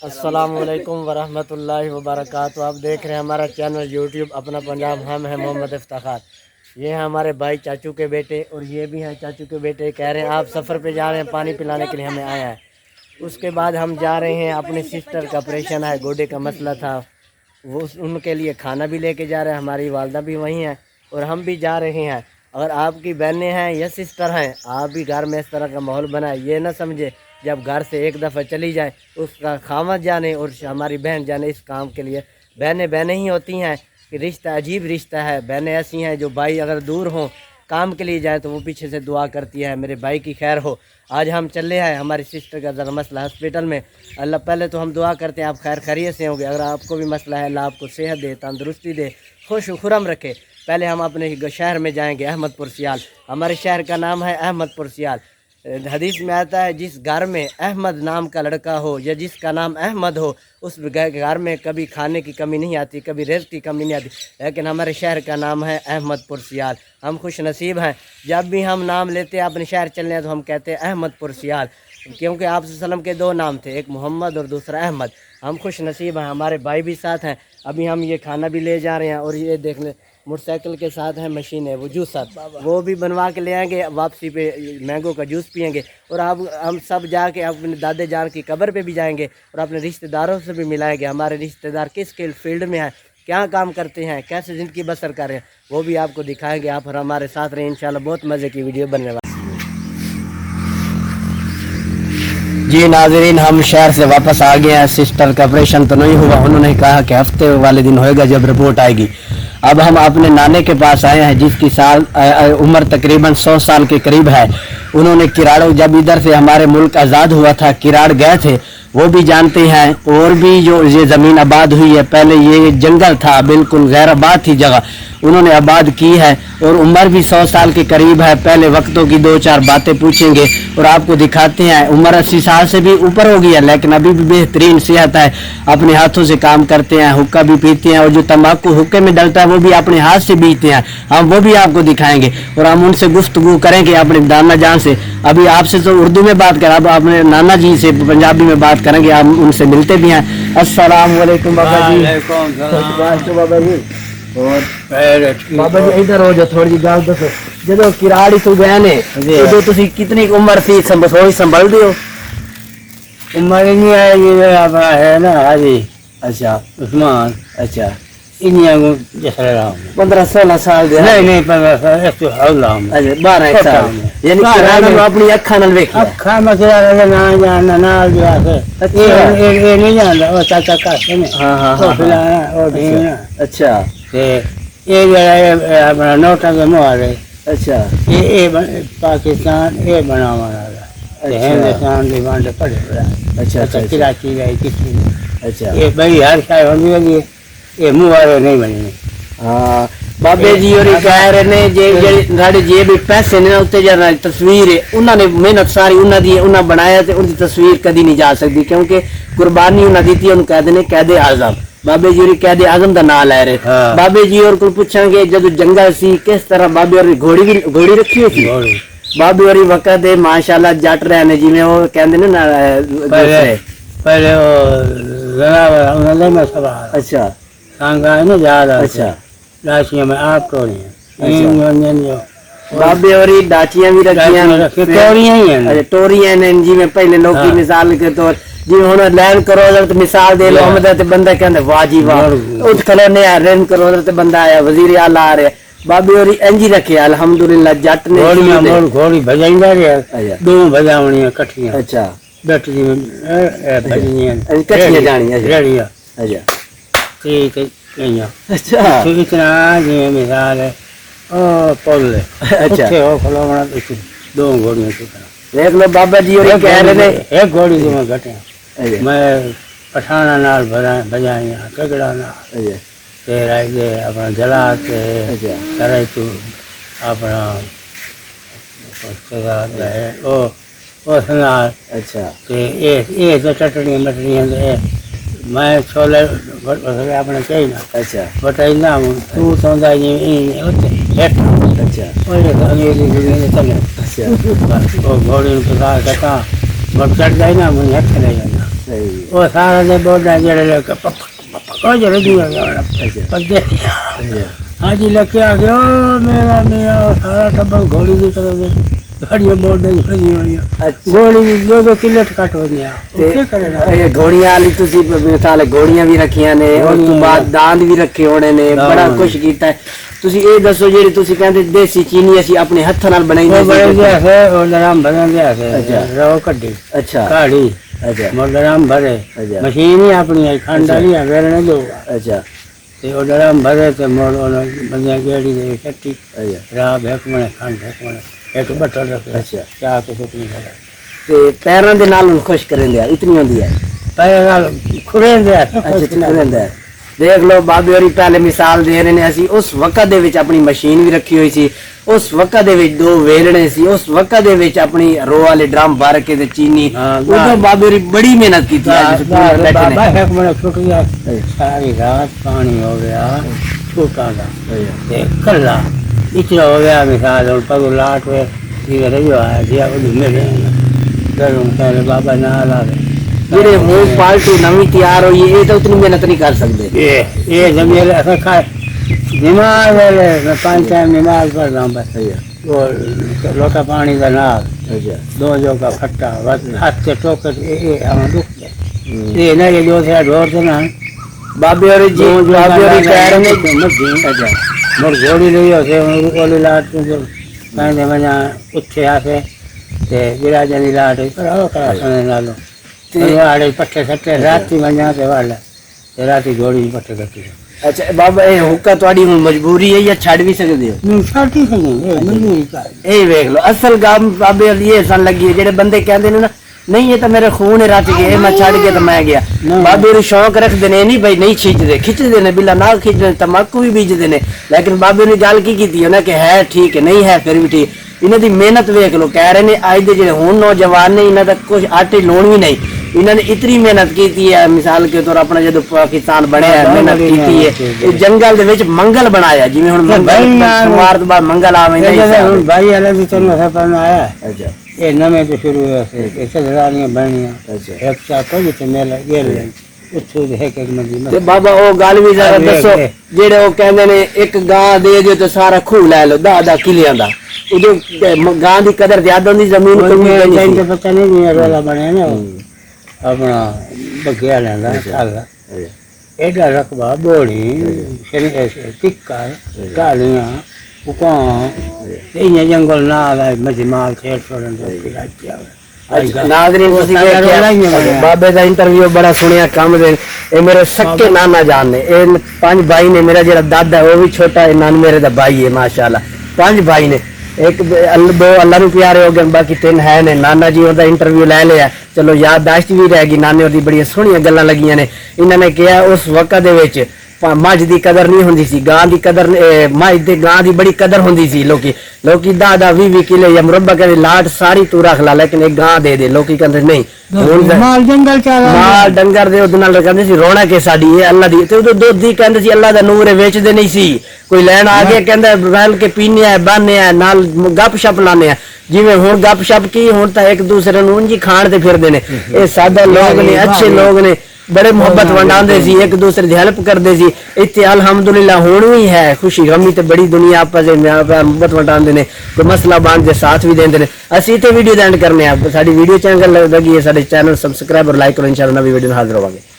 अस्सलाम वालेकुम वरहमतुल्लाहि वबरकातुहू। आप देख रहे हैं हमारा चैनल यूट्यूब अपना पंजाब। हम हैं मोहम्मद इफ्तिखार। ये हैं हमारे भाई चाचू के बेटे और ये भी हैं चाचू के बेटे। कह रहे हैं आप सफ़र पे जा रहे हैं, पानी पिलाने के लिए हमें आया है। उसके बाद हम जा रहे हैं, अपने सिस्टर का ऑपरेशन है, गोडे का मसला था, वो उनके लिए खाना भी लेके जा रहे हैं। हमारी वालदा भी वहीं हैं और हम भी जा रहे हैं। अगर आपकी बहनें हैं या सिस्टर हैं, आप भी घर में इस तरह का माहौल बनाए। ये ना समझे जब घर से एक दफ़ा चली जाए उसका खामद जाने और हमारी बहन जाने इस काम के लिए। बहनें बहनें ही होती हैं कि रिश्ता अजीब रिश्ता है। बहनें ऐसी हैं जो भाई अगर दूर हों काम के लिए जाए तो वो पीछे से दुआ करती है मेरे भाई की खैर हो। आज हम चले हैं हमारी सिस्टर का ज़रा मसला हॉस्पिटल में। अल्लाह पहले तो हम दुआ करते हैं आप खैर खैरियत से होंगे। अगर आपको भी मसला है अल्लाह आपको सेहत दे, तंदुरुस्ती दे, खुश खुरम रखे। पहले हम अपने शहर में जाएंगे, अहमदपुर सियाल। हमारे शहर का नाम है अहमदपुर सियाल। हदीस में आता है जिस घर में अहमद नाम का लड़का हो या जिसका नाम अहमद हो उस घर में कभी खाने की कमी नहीं आती, कभी रिज़्क़ की कमी नहीं आती। लेकिन हमारे शहर का नाम है अहमदपुर सियाल। हम खुश नसीब हैं, जब भी हम नाम लेते हैं अपने शहर चलने हैं तो हम कहते हैं अहमदपुर सियाल, क्योंकि आप सल्लम के दो नाम थे, एक मोहम्मद और दूसरा अहमद। हम खुश नसीब हैं, हमारे भाई भी साथ हैं। अभी हम ये खाना भी ले जा रहे हैं और ये देख लें मोटरसाइकिल के साथ है मशीन है, वो जूसर वो भी बनवा के ले आएंगे। वापसी पे मैंगो का जूस पियेंगे और अब हम सब जाके अपने दादे जान की कब्र पे भी जाएंगे और अपने रिश्तेदारों से भी मिलाएंगे। हमारे रिश्तेदार किस किस फील्ड में हैं, क्या काम करते हैं, कैसे ज़िंदगी बसर कर रहे हैं, वो भी आपको दिखाएंगे। आप हमारे साथ रहें, इंशाल्लाह बहुत मज़े की वीडियो बनने वाली। जी नाज़रीन, हम शहर से वापस आ गए हैं। सिस्टर का ऑपरेशन तो नहीं हुआ, उन्होंने कहा कि हफ्ते वाले दिन होएगा जब रिपोर्ट आएगी। अब हम अपने नाने के पास आए हैं जिसकी उम्र तकरीबन 100 साल के करीब है। उन्होंने किराड़ों, जब इधर से हमारे मुल्क आज़ाद हुआ था, किराड़ गए थे, वो भी जानते हैं। और भी जो ये ज़मीन आबाद हुई है, पहले ये जंगल था, बिल्कुल गैर आबाद थी जगह, उन्होंने आबाद की है। और उम्र भी 100 साल के करीब है। पहले वक्तों की दो चार बातें पूछेंगे और आपको दिखाते हैं। उम्र 80 साल से भी ऊपर हो गई है लेकिन अभी भी बेहतरीन सेहत है। अपने हाथों से काम करते हैं, हुक्का भी पीते हैं और जो तंबाकू हुक्के में डलता है वो भी अपने हाथ से बीते हैं। हम वो भी आपको दिखाएंगे और हम उनसे गुफ्तगू करेंगे अपने नाना जान से। अभी आपसे तो उर्दू में बात करें, अब अपने नाना जी से पंजाबी में बात करेंगे। हम उनसे मिलते भी हैं। अस्सलाम वालेकुम बाबा जी। बाबा जी और बाबा जी इधर हो जो थोड़ी गल दसो, जदों किराड़ी तू गए ने उदों तुसी कितनी उम्र थी, संभल दियो? उम्र नहीं है, ये अपना है ना हाजी, अच्छा उस्मान, अच्छा इन्हीं को जैसा रहा हूँ 15-16 साल दे? नहीं 15 साल, तो हौला हूँ। अच्छा 12 साल, यानी किराड़ी में अपनी अखा नाल वेखिया? अखा में किराड़ा ना जानना ना गया से ये नहीं जानता, वो चाचा का है ना। हाँ वो खिलाना और देना। अच्छा ये जरा अपना नोटा के मुहारे, अच्छा ये पाकिस्तान ये बना हमारा, हिंदुस्तान की बांटे पड़े पड़ा। अच्छा कराची गई किसी ने, अच्छा ये बड़ी हर शायद होनी लगी, ये मुहारे नहीं बने। हाँ बाबे जी और कह रहे ने जे जे भी पैसे ने उत्ते जरा तस्वीर है, उन्होंने मेहनत सारी उन्होंने उन्हें बनाया तो उनकी तस्वीर कभी नहीं जा सकती, क्योंकि कुर्बानी उन्हें दी थी। उन्हें कहते ने कैदे आजम, बाबे जी और कैदे आजम का नाम लै रहे। हाँ। बाबे जी और को पूछेंगे जब जंगल सी किस तरह बाबे और घोड़ी रखी हुई थी? बाबे और वक्त माशाल्लाह जट रहे ने, जिमें वो कहते ने ना पहले वो सवाल, अच्छा सांगा है ना ज्यादा, अच्छा राशियों में आप टोरी बाबे और डाचियां भी रखी टोरियां ही हैं। अच्छा टोरियां ने, जिमें पहले लोग की मिसाल के तौर जिवें हुण लैंड करोड़ ते मिसाल दे लो हमदा ते बंदा कहंदा वाह जी वाह, उठ खलोने आ रेंज करोड़ ते बंदा आया वजीर आला आ रहा। बाबे और इंजी रखे अल्हम्दुलिल्लाह जट ने घोड़ी भजाइंदा रहा, दो भजावणियां कठियां, अच्छा बैटरी में भजनियां कठियां जानियां रेड़ियां, अच्छा ठीक है कइयां, अच्छा तो इतना जिवें मिसाल है ओ पुल है, अच्छा हो खलोवणा तो दो घोड़ियां तो देख लो बाबा जी और कह रहे ने एक घोड़ी तो मैं घटे मैं पठाना नाल बजाइया टगड़ा नाल तेरा ये अपना जला के करे तू अपना ओ नाल, अच्छा ये तो चटनी मटनी मैं छोले अपने चाहिए ना, अच्छा बताइना तू सौंदा ये अच्छा अंग्रेजी चले, अच्छा घोड़ी पता कहता चढ़ जाए ना मुझे अच्छा नहीं जाना। وہ سارا دے بوڈا جڑے لے کے پکا جڑے دیا گیا پگے ہاں جی لے کے آ گیا میرا میرا سارا ٹبر گھوڑی کی طرح دے گھڑیاں بوڈے کھڑی ہوئی گھوڑی دو کلٹ کٹ ہو گیا گھوڑیاں والی تسی مثال گھوڑیاں بھی رکھیاں نے اور تو بعد داند بھی رکھے ہونے نے بڑا کچھ کیتا ہے تسی اے دسو جیڑی تسی کہندے دیسی چینی اسی اپنے ہتھ نال بنائی ہے اور درام بھرن دیا ہے رو کڈی اچھا کاڑی درام بھرے مشین ہی اپنی ہے کھنڈ والی ہے ویرنے دو اچھا تے او درام بھرے تے موڑ بندیاں گیڑی دے کٹی راب ایک منے کھنڈ ایک منے ایک بٹر رکھے اچھا چاہ کے سکنی کرا تے پیراں دے نال خوش کرن دیا اتنی ہوندی ہے پیر نال کھرین دیا اچھا کھرین دیا دیکھ لو بابے ہوری پہلے مثال دے رہے نے اسی اس وقت دے وچ اپنی مشین بھی رکھی ہوئی سی اس وقت دے وچ دو ویلنے سی اس وقت دے وچ اپنی رو والے ڈرم بھر کے تے چینی او بابے ہوری بڑی محنت کیتی ہے بابا ایک منے چھٹ گیا ساری رات پانی ہو گیا چھوٹا دا تے کلا اتنا ہو گیا مثال اور پگو لاٹ ہوئے یہ رہیو آیا دیا وہ میرے گھروں پہلے بابا نہ لا دے جڑے ہوں پالتو نویں تیار ہوئی یہ تو اتنی محنت نہیں کر سکتے یہ زمین ایسا کھائے نماز والے میں 5 ٹائم نماز پڑھ رہا ہوں بس وہ لوٹا پانی کا نال دو جو کا کھٹا ہاتھ سے ٹوکر یہ ہم دکھ گئے یہ نہ یہ جو سے ڈور سے نا بابے اور جی بابے اور کہہ رہے ہیں مر گھوڑی نہیں ہوتے اولی لاٹ کہنے میں اٹھے آتے گرا جانی لاٹ نالو پٹھے سٹے رات بنا رات گھوڑی پٹھے کٹی اچھا بابا اے حکا تواڈی مجبوری ہے یا چھڈ بھی سکدے ہو چھڈ ہی سکدے اے ویکھ لو اصل گام بابے یہ سن لگی ہے جڑے بندے کہندے نے نا نہیں یہ تو میرے خون رات گئے میں چھڈ کے تو میں گیا بابے نو شوق رکھدے نے نہیں بھائی نہیں کھچدے نے بلا نہ کھچدے تمباکو بھی بیجدے نے لیکن بابے نے گل کی کیتی ہے نا کہ ہے ٹھیک ہے نہیں ہے پھر بھی ٹھیک انہاں دی محنت ویکھ لو کہہ رہے نے اج دے جڑے ہن نوجوان نے انہاں دا کچھ آٹے لون بھی نہیں انہوں نے اتنی محنت کی ہے مثال کے طور اپنا جدو پاکستان بنیا ہے محنت کی ہے جنگل دے وچ منگل بنایا جی ہن سوار تو بعد منگل آویں نہیں بھائی والے بھی تینوں سفر آیا اچھا یہ نویں تو شروع ہوئے تھے ایسے دراریاں بنیاں ایک چاکو جتے میلہ گیل بابا او گل بھی ذرا دسو جڑے او کہندے نے ایک گاں دے دیو تے سارا کھو لے لو 10 کلیاں دا اودو گاں دی قدر زیادہ ہوندی زمین کو پتہ نہیں رولا بنیا نا اپنا بگیا لینا سالا ایڈا رقبہ بوڑی ٹکر ٹالیاں پکان یہ جنگل نہ آئے مجمال چھیڑ چھوڑن ناظرین بابے دا انٹرویو بڑا سنیا کام دے اے میرے سکے نانا جان نے اے 5 بھائی نے میرا جڑا دادا ہے وہ بھی چھوٹا ہے نان میرے دا بھائی ہے ماشاءاللہ 5 بھائی نے ایک دو اللہ نو پیارے ہو گئے باقی 3 ہے نے نانا جی دا انٹرویو لے لیا چلو یادداشت بھی رہ گئی نانے دی بڑی سونی گلاں لگیاں نے انہوں نے کہا اس وقت دے وچ مجھ دی قدر نہیں ہوندی سی گاں دی قدر مجھ تے گاں دی بڑی قدر ہوندی سی لوکی 10-20 کلے یا مربع کہندے لاٹ ساری تو رکھ لا لیکن ایک گاں دے لوکی کہندے نہیں مال جنگل چالا مال ڈنگر دے اودے نال کہندے سی رونا کہ ساڈی اے اللہ دی تے دودھ دی کہندے سی اللہ دا نور ویچ دے نہیں سی کوئی لین آ گیا کہندا بیل کے پینے ہے بانے ہے نال گپ شپ لانے ہے جویں ہن گپ شپ کی ہن تا ایک دوسرے نوں انجی کھان تے پھردے نے اے سادہ لوگ نے اچھے لوگ نے بڑے محبت ونڈاندے سی ایک دوسرے دی ہیلپ کردے سی ایتھے الحمدللہ ہن وی ہے خوشی غمی تے بڑی دنیا آپس وچ محبت ونڈاندے نے کوئی مسئلہ بان دے ساتھ بھی دیندے نے اسی تے ویڈیو اینڈ کرنے آ ساڈی ویڈیو چنگی لگی ہے ساڈے چینل سبسکرائب اور لائک کرو انشاءاللہ نوی ویڈیو حاضر ہوواں گے